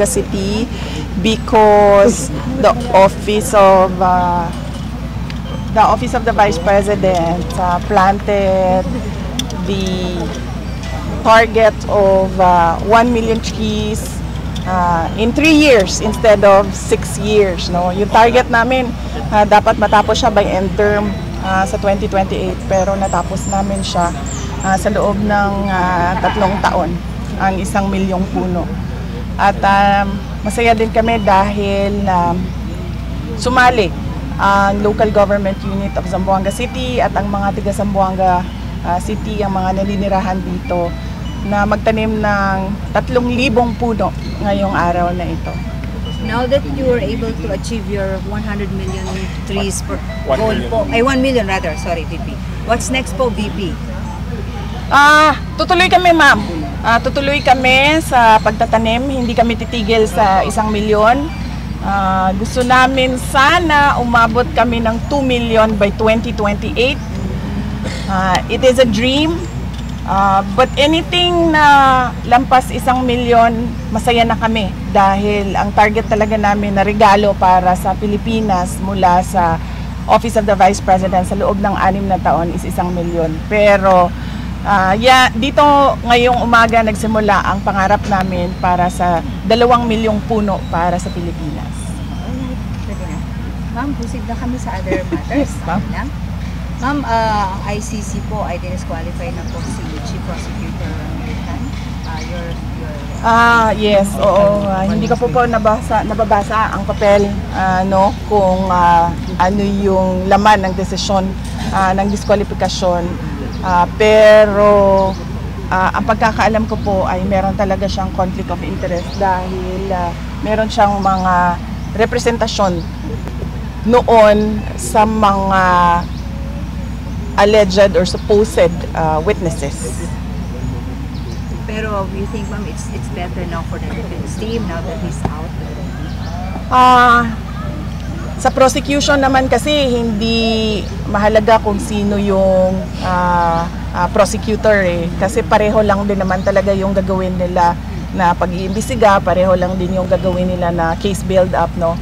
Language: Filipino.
City because the office of the Vice President planted the target of 1 million trees in 3 years instead of 6 years. No? Yung target namin dapat matapos siya by end term sa 2028 pero natapos namin siya sa loob ng 3 taon ang 1 milyong puno. At masaya din kami dahil sumali ang local government unit of Zamboanga City at ang mga taga Zamboanga City, ang mga naninirahan dito, na magtanim ng 3,000 puno ngayong araw na ito. Now that you were able to achieve your 100 million trees per goal po, 1 million rather, sorry VP. What's next po VP? Tutuloy kami ma'am. Tutuloy kami sa pagtatanim, hindi kami titigil sa 1 milyon. Gusto namin sana umabot kami ng 2 million by 2028. It is a dream, but anything na lampas 1 milyon, masaya na kami dahil ang target talaga namin na regalo para sa Pilipinas mula sa Office of the Vice President sa loob ng 6 na taon is 1 milyon. Pero dito ngayong umaga nagsimula ang pangarap namin para sa 2 milyong puno para sa Pilipinas. Ma'am, proceed na kami sa other matters. Ma'am, ang ICC po ay disqualify na po si Chief Prosecutor Militan. Yes, oo. Hindi ko po nababasa ang papel kung ano yung laman ng desisyon ng diskwalifikasyon. Pero ang pagkakaalam ko po ay meron talaga siyang conflict of interest dahil meron siyang mga representasyon noon sa mga alleged or supposed witnesses. Pero you think, ma'am, it's better now for the defense team now that he's out? Sa prosecution naman kasi hindi mahalaga kung sino yung prosecutor kasi pareho lang din naman talaga yung gagawin nila na pag-iimbestiga, pareho lang din yung gagawin nila na case build up, no?